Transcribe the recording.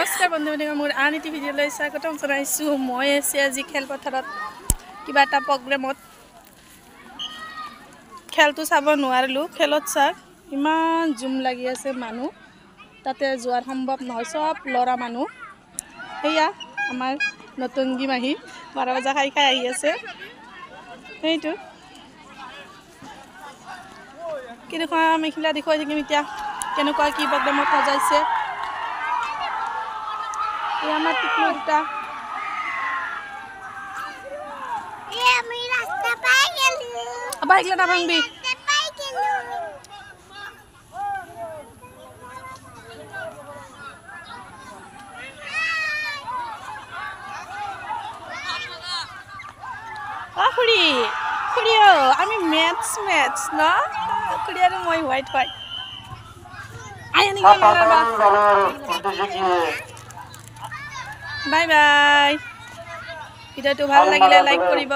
নমস্কাৰ বন্ধু-বান্ধৱী, মোৰ আন এটি ভিডিঅ'লৈ স্বাগতম জনাইছোঁ। মই আছোঁ আজি খেলপথাৰত কিবা এটা প্ৰগ্ৰেমত। খেলটো চাব নোৱাৰিলোঁ। খেলত চাওক ইমান জুম লাগি আছে, মানুহ তাতে যোৱাৰ সম্ভৱ নহয়, চব ল'ৰা মানুহ। সেয়া আমাৰ নতুনগী মাহী 12 বজা খাই আহি আছে। সেইটো কেনেকুৱা মেখেলা দেখুৱাই থাকিম এতিয়া, কেনেকুৱা কি প্ৰগ্ৰেমত সজাইছে। এই আমার টিকলু দুটা আবার এগুলো না ভাঙবি। খুড়ি খুড়িও আমি ম্যাথস ন খুড়ি আর মই হোয়াইট হোয়াইট বাই বাই। ভিডিওটো ভাল লাগিলে লাইক কৰিব।